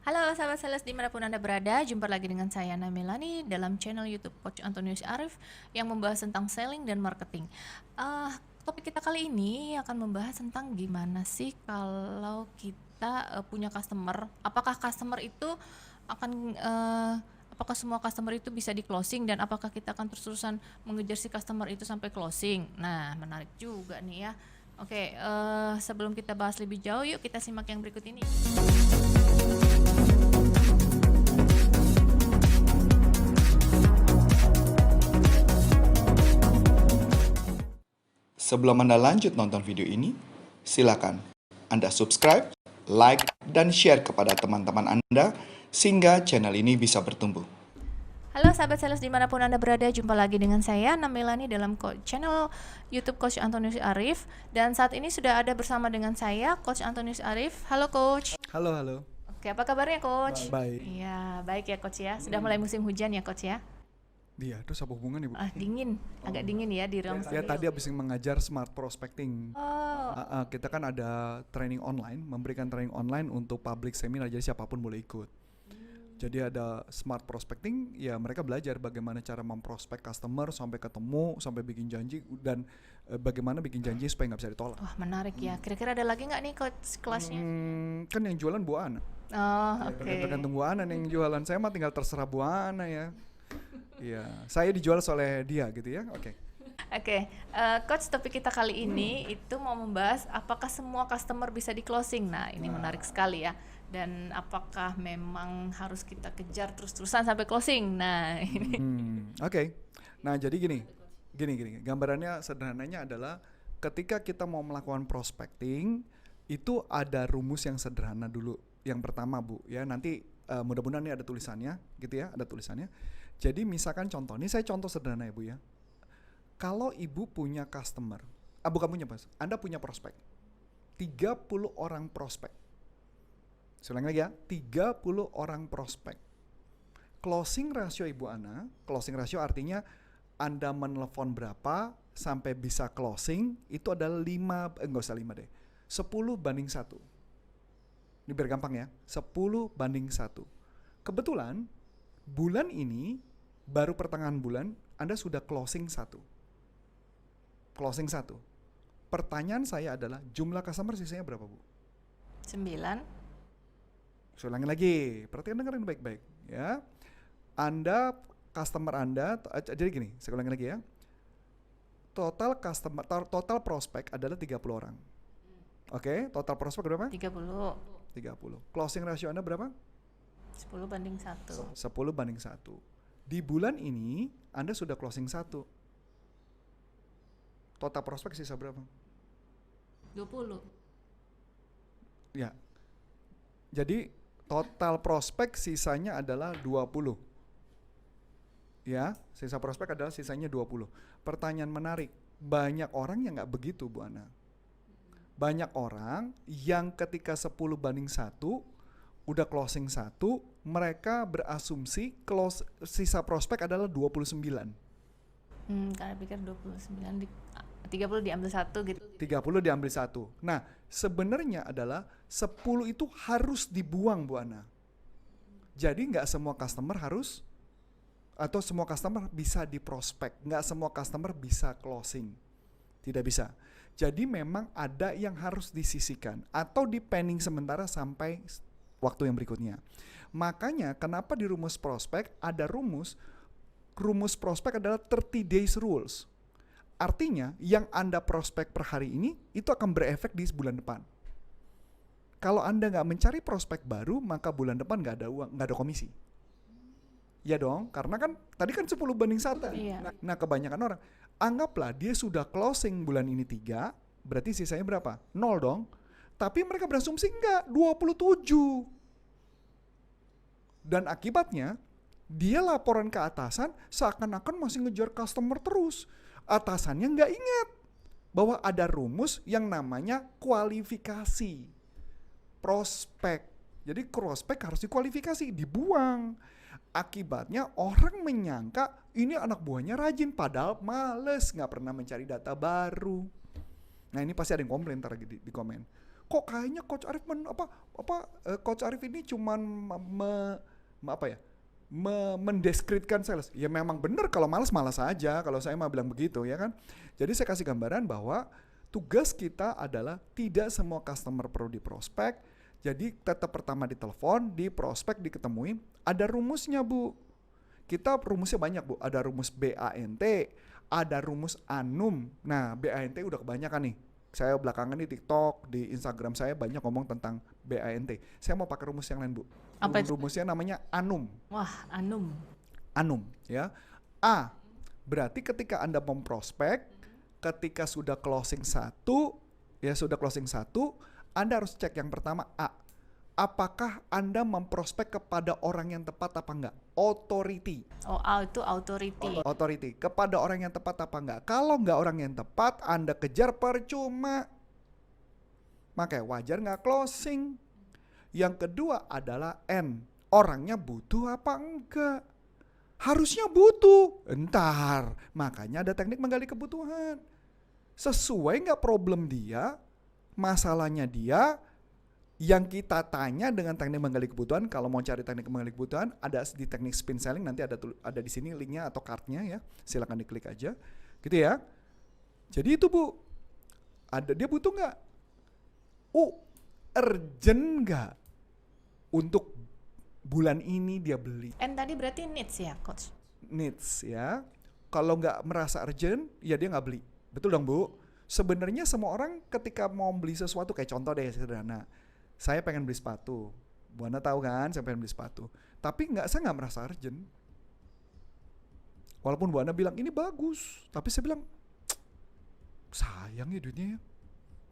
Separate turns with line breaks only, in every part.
Halo sahabat sales dimanapun Anda berada, jumpa lagi dengan saya Namelani dalam channel YouTube Coach Antonius Arif yang membahas tentang selling dan marketing. Topik kita kali ini akan membahas tentang gimana sih kalau kita punya customer, apakah customer itu akan apakah semua customer itu bisa di closing dan apakah kita akan terus-terusan mengejar si customer itu sampai closing. Nah, menarik juga nih ya. Oke, sebelum kita bahas lebih jauh, yuk kita simak yang berikut ini.
Sebelum Anda lanjut nonton video ini, silakan Anda subscribe, like, dan share kepada teman-teman Anda sehingga channel ini bisa bertumbuh.
Halo sahabat sales dimanapun Anda berada, jumpa lagi dengan saya Namelani dalam channel YouTube Coach Antonius Arif. Dan saat ini sudah ada bersama dengan saya Coach Antonius Arif. Halo Coach.
Halo.
Oke, apa kabarnya Coach?
Baik.
Iya, baik ya Coach ya. Sudah mulai musim hujan ya Coach ya.
Dia terus apa hubungan ibu?
Dingin, agak dingin ya di ruang
Ya
studio.
tadi habis mengajar smart prospecting.
Oh,
Kita kan ada training online, memberikan training online untuk public seminar, jadi siapapun boleh ikut. Jadi ada smart prospecting, ya mereka belajar bagaimana cara memprospek customer sampai ketemu, sampai bikin janji dan bagaimana bikin janji supaya nggak bisa ditolak.
wah menarik ya. Kira-kira ada lagi nggak nih Coach kelasnya?
Kan yang jualan Bu Ana.
Oh,
Ya,
oke.
tergantung Bu Ana yang jualan. Saya mah tinggal terserah Bu Ana ya. Iya, saya dijual oleh dia gitu ya. Oke.
Oke, Coach, topik kita kali ini itu mau membahas apakah semua customer bisa di closing. Nah, ini menarik sekali ya. Dan apakah memang harus kita kejar terus-terusan sampai closing? Nah, ini.
Oke. Nah, jadi gini. Gambarannya sederhananya adalah ketika kita mau melakukan prospecting, itu ada rumus yang sederhana dulu. Yang pertama, Bu, ya nanti mudah-mudahan ini ada tulisannya gitu ya, ada tulisannya. Jadi misalkan contoh, ini saya contoh sederhana ya Bu ya. Kalau Ibu punya customer, bukan punya Mas, Anda punya prospek. 30 orang prospek. Saya ulangi lagi ya, 30 orang prospek. Closing ratio Ibu Ana, closing ratio artinya Anda menelpon berapa sampai bisa closing, itu adalah 10 banding 1. Ini biar gampang ya, 10 banding 1. Kebetulan bulan ini baru pertengahan bulan Anda sudah closing 1. Pertanyaan saya adalah jumlah customer sisanya berapa Bu?
9.
Saya ulangi lagi, perhatikan dengerin baik-baik ya. Customer Anda, jadi gini, saya ulangi lagi ya. Total prospek adalah 30 orang. Oke, total prospek berapa?
30.
30. Closing ratio Anda berapa?
10 banding 1.
10 banding 1. Di bulan ini Anda sudah closing 1. Total prospek sisa berapa?
20.
Ya. Jadi total prospek sisanya adalah 20. Ya, sisa prospek adalah sisanya 20. Pertanyaan menarik, banyak orang yang nggak begitu Bu Ana. Banyak orang yang ketika 10 banding 1 udah closing 1, mereka berasumsi sisa prospek adalah 29.
Karena pikir 29 30 diambil 1 gitu.
30 diambil 1. Nah, sebenarnya adalah 10 itu harus dibuang Bu Ana. Jadi nggak semua customer harus atau semua customer bisa diprospek, nggak semua customer bisa closing, tidak bisa. Jadi memang ada yang harus disisihkan atau di pending sementara sampai waktu yang berikutnya. Makanya kenapa di rumus prospek ada rumus prospek adalah 30 days rules. Artinya yang Anda prospek per hari ini itu akan berefek di bulan depan. Kalau Anda nggak mencari prospek baru, maka bulan depan nggak ada uang, nggak ada komisi. Ya dong, karena kan tadi kan 10 banding 1.
Iya.
Nah kebanyakan orang, anggaplah dia sudah closing bulan ini 3, berarti sisanya berapa? 0 dong. Tapi mereka berasumsi enggak, 27. Dan akibatnya, dia laporan ke atasan seakan-akan masih ngejar customer terus. Atasannya nggak ingat bahwa ada rumus yang namanya kualifikasi prospek. Jadi prospek harus dikualifikasi, dibuang. Akibatnya orang menyangka ini anak buahnya rajin, padahal males, nggak pernah mencari data baru. Nah ini pasti ada yang komplain ntar di komen. kok kayaknya Coach Arif Coach Arif ini cuman mendeskripsikan sales. Ya memang benar, kalau malas aja, kalau saya mah bilang begitu ya kan. Jadi saya kasih gambaran bahwa tugas kita adalah tidak semua customer perlu diprospek. Jadi tetap pertama ditelepon, diprospek, diketemuin. Ada rumusnya Bu. Kita rumusnya banyak Bu. Ada rumus BANT, ada rumus ANUM. Nah BANT udah kebanyakan nih. Saya belakangan di TikTok, di Instagram saya banyak ngomong tentang BANT. Saya mau pakai rumus yang lain Bu.
Apa itu?
Rumusnya namanya ANUM.
Wah, ANUM.
ANUM ya. A, berarti ketika Anda memprospek, ketika sudah closing satu, Anda harus cek yang pertama A. Apakah Anda memprospek kepada orang yang tepat apa enggak? Authority.
Oh, A itu authority.
Authority. Kepada orang yang tepat apa enggak? Kalau enggak orang yang tepat, Anda kejar percuma. Makanya wajar enggak closing. Yang kedua adalah N. Orangnya butuh apa enggak? Harusnya butuh. Entar. Makanya ada teknik menggali kebutuhan. Sesuai enggak problem dia, masalahnya dia, yang kita tanya dengan teknik menggali kebutuhan. Kalau mau cari teknik menggali kebutuhan, ada di teknik spin selling, nanti ada di sini linknya atau cardnya ya. Silakan diklik aja. Gitu ya. Jadi itu Bu. Dia butuh enggak? Urgent enggak? Untuk bulan ini dia beli.
N tadi berarti needs ya, Coach?
Needs ya. Kalau nggak merasa urgent, ya dia nggak beli. Betul dong Bu? Sebenarnya semua orang ketika mau beli sesuatu, kayak contoh deh sederhana. Saya pengen beli sepatu. Bu Ana tahu kan, saya pengen beli sepatu. Tapi saya nggak merasa urgent. Walaupun Bu Ana bilang ini bagus, tapi saya bilang sayang ya duitnya ya.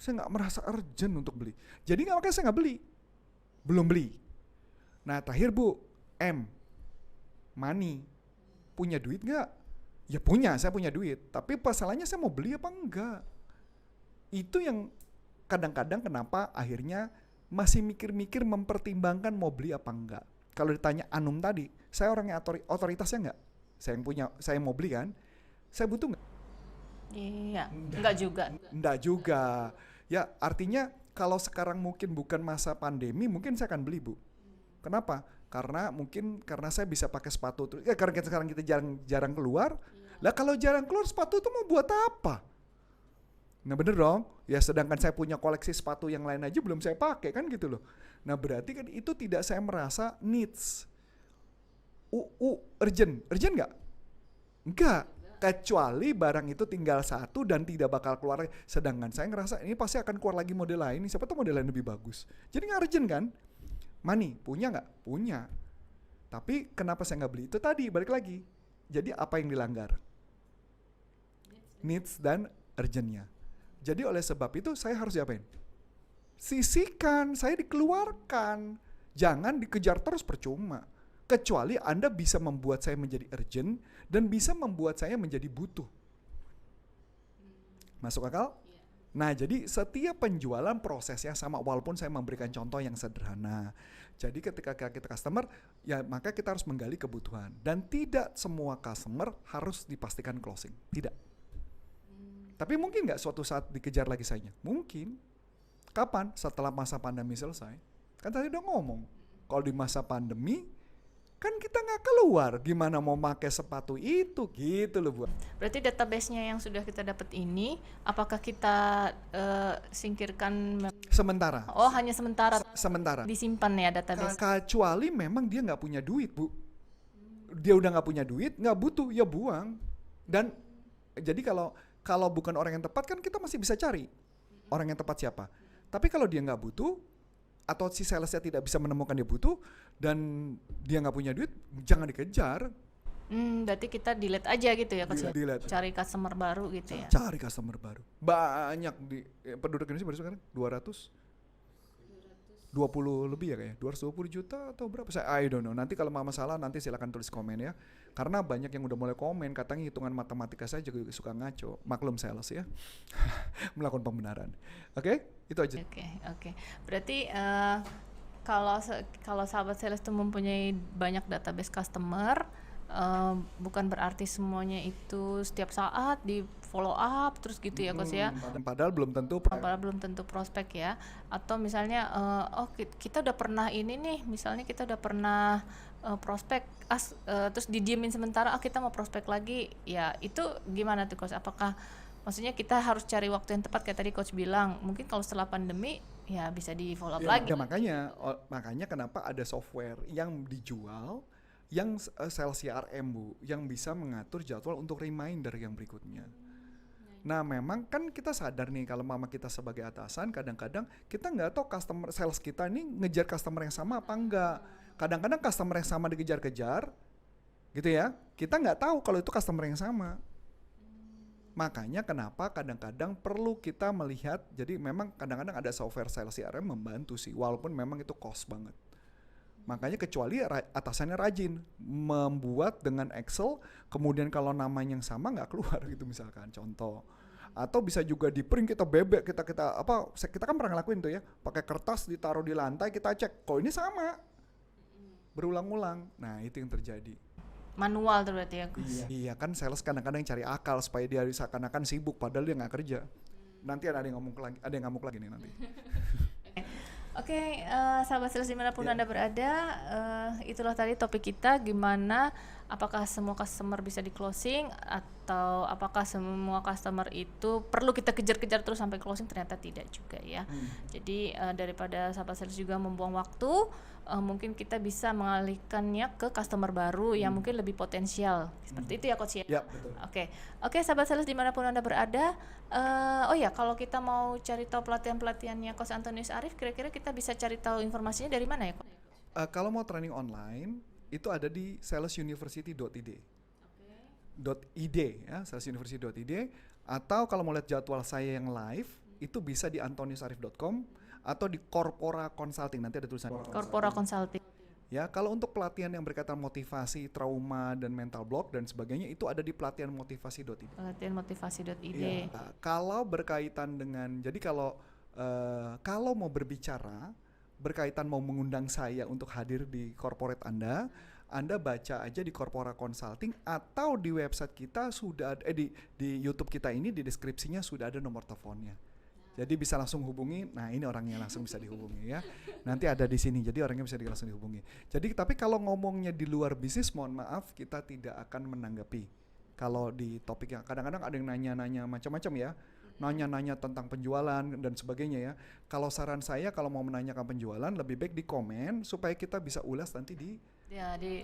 Saya nggak merasa urgent untuk beli. Jadi makanya saya nggak beli. Belum beli. Nah terakhir Bu, M, money, punya duit gak? Ya punya, saya punya duit. Tapi masalahnya saya mau beli apa enggak? Itu yang kadang-kadang kenapa akhirnya masih mikir-mikir mempertimbangkan mau beli apa enggak. Kalau ditanya Anum tadi, saya orang yang otoritasnya enggak? Saya mau beli kan? Saya butuh enggak?
Iya, enggak juga.
Enggak juga. Ya artinya kalau sekarang mungkin bukan masa pandemi, mungkin saya akan beli Bu. Kenapa? Karena saya bisa pakai sepatu terus. Ya karena sekarang kita jarang keluar. Lah kalau jarang keluar sepatu itu mau buat apa? Nah bener dong. Ya sedangkan saya punya koleksi sepatu yang lain aja belum saya pakai kan gitu loh. Nah berarti kan itu tidak saya merasa needs. Urgent nggak? Enggak. Kecuali barang itu tinggal satu dan tidak bakal keluar. Sedangkan saya ngerasa ini pasti akan keluar lagi model lain. Siapa tahu model lain lebih bagus. Jadi nggak urgent kan? Money, punya nggak? Punya. Tapi kenapa saya nggak beli? Itu tadi, balik lagi. Jadi apa yang dilanggar? Needs dan urgentnya. Jadi oleh sebab itu saya harus diapain? Sisihkan, saya dikeluarkan. Jangan dikejar terus percuma. Kecuali Anda bisa membuat saya menjadi urgent dan bisa membuat saya menjadi butuh. Masuk akal? Nah jadi setiap penjualan prosesnya sama, walaupun saya memberikan contoh yang sederhana. Jadi ketika kita customer, ya maka kita harus menggali kebutuhan. Dan tidak semua customer harus dipastikan closing, tidak. Tapi mungkin gak suatu saat dikejar lagi sayanya? Mungkin. Kapan? Setelah masa pandemi selesai. Kan tadi udah ngomong, kalau di masa pandemi, kan kita nggak keluar, gimana mau pakai sepatu itu gitu loh Bu.
Berarti database-nya yang sudah kita dapat ini, apakah kita singkirkan?
Sementara.
Oh hanya sementara.
Sementara.
Disimpan ya database.
Kecuali memang dia nggak punya duit Bu. Dia udah nggak punya duit, nggak butuh, ya buang. Dan jadi kalau bukan orang yang tepat kan kita masih bisa cari orang yang tepat siapa. Tapi kalau dia nggak butuh, atau si salesnya tidak bisa menemukan dia butuh dan dia nggak punya duit, jangan dikejar.
Berarti kita delete aja gitu ya,
Delete.
cari customer baru gitu ya.
Cari customer baru. Banyak di penduduk Indonesia baru sekarang 220 lebih ya kayaknya, 220 juta atau berapa? I don't know. Nanti kalau mama salah nanti silakan tulis komen ya. Karena banyak yang udah mulai komen katanya hitungan matematika saya juga suka ngaco. Maklum sales ya. Melakukan pembenaran. Oke? Itu aja.
Oke. Berarti kalau sahabat sales itu mempunyai banyak database customer, bukan berarti semuanya itu setiap saat di follow up terus gitu ya Coach ya.
Padahal belum tentu
Padahal belum tentu prospek ya. Atau misalnya kita udah pernah ini nih, misalnya kita udah pernah prospek terus didiemin sementara, kita mau prospek lagi. Ya itu gimana tuh Coach? Apakah maksudnya kita harus cari waktu yang tepat kayak tadi Coach bilang, mungkin kalau setelah pandemi ya bisa di follow up lagi.
Ya, makanya kenapa ada software yang dijual yang sales CRM Bu, yang bisa mengatur jadwal untuk reminder yang berikutnya. Nah memang kan kita sadar nih kalau mama kita sebagai atasan kadang-kadang kita nggak tahu customer sales kita ini ngejar customer yang sama apa enggak. Kadang-kadang customer yang sama dikejar-kejar gitu ya, kita nggak tahu kalau itu customer yang sama. Makanya kenapa kadang-kadang perlu kita melihat, jadi memang kadang-kadang ada software sales CRM membantu sih, walaupun memang itu cost banget. Makanya kecuali atasannya rajin membuat dengan Excel, kemudian kalau namanya yang sama nggak keluar gitu misalkan contoh. Atau bisa juga di print kita bebek kita kan pernah ngelakuin tuh ya, pakai kertas ditaruh di lantai kita cek, kok ini sama berulang-ulang. Nah itu yang terjadi.
Manual tuh berarti ya Gus.
Iya kan sales kadang-kadang cari akal supaya dia seakan-akan sibuk padahal dia nggak kerja. Nanti ada yang ngamuk lagi nih nanti.
Oke, sahabat sales dimanapun Anda berada, itulah tadi topik kita, gimana apakah semua customer bisa di closing atau apakah semua customer itu perlu kita kejar-kejar terus sampai closing, ternyata tidak juga ya. Jadi daripada sahabat sales juga membuang waktu, mungkin kita bisa mengalihkannya ke customer baru yang mungkin lebih potensial. Seperti itu ya Coach ya?
Ya, betul.
Oke, sahabat sales dimanapun Anda berada, oh ya kalau kita mau cari tahu pelatihan-pelatihannya Coach Antonius Arif, kira-kira kita bisa cari tahu informasinya dari mana ya Coach?
Kalau mau training online itu ada di salesuniversity.id. .id ya, salesuniversity.id, atau kalau mau lihat jadwal saya yang live itu bisa di antoniusarif.com atau di Corpora Consulting, nanti ada tulisan
Corpora Consulting.
Ya, kalau untuk pelatihan yang berkaitan motivasi, trauma dan mental block dan sebagainya itu ada di pelatihanmotivasi.id.
Pelatihanmotivasi.id.
Ya, kalau berkaitan dengan, jadi kalau mau berbicara berkaitan mau mengundang saya untuk hadir di corporate Anda baca aja di Corpora Consulting atau di website kita sudah ada, di YouTube kita ini di deskripsinya sudah ada nomor teleponnya. Jadi bisa langsung hubungi. Nah ini orangnya langsung bisa dihubungi ya. Nanti ada di sini. Jadi orangnya bisa langsung dihubungi. Jadi tapi kalau ngomongnya di luar bisnis, mohon maaf kita tidak akan menanggapi. Kalau di topik yang kadang-kadang ada yang nanya-nanya macam-macam ya. Nanya-nanya tentang penjualan dan sebagainya ya. Kalau saran saya kalau mau menanyakan penjualan lebih baik di komen supaya kita bisa ulas nanti di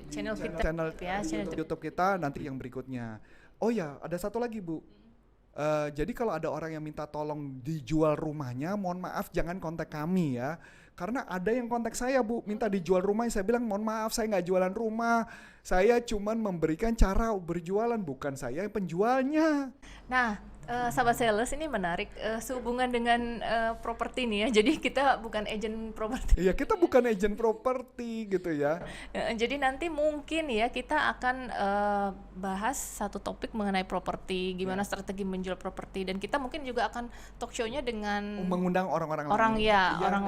channel kita
channel
ya, channel
YouTube kita nanti yang berikutnya. Oh ya, ada satu lagi Bu. Jadi kalau ada orang yang minta tolong dijual rumahnya, mohon maaf jangan kontak kami ya. Karena ada yang kontak saya Bu, minta dijual rumah, saya bilang mohon maaf saya nggak jualan rumah. Saya cuman memberikan cara berjualan, bukan saya yang penjualnya.
Nah, sahabat sales ini menarik sehubungan dengan properti nih ya. Jadi kita bukan agent properti.
Iya, kita bukan agent properti gitu ya.
Jadi nanti mungkin ya kita akan bahas satu topik mengenai properti, gimana strategi menjual properti, dan kita mungkin juga akan talk show-nya dengan
mengundang orang-orang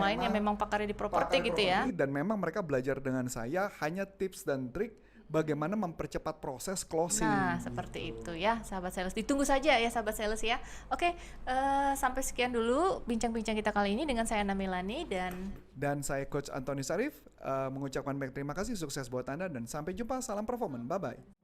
lain yang memang pakarnya di properti gitu ya.
Dan memang mereka belajar dengan saya hanya tips dan trik bagaimana mempercepat proses closing.
Nah, seperti itu ya, sahabat sales. Ditunggu saja ya, sahabat sales ya. Oke, sampai sekian dulu bincang-bincang kita kali ini dengan saya Namilani
dan saya Coach Antonius Arif mengucapkan banyak terima kasih, sukses buat Anda dan sampai jumpa, salam performance. Bye bye.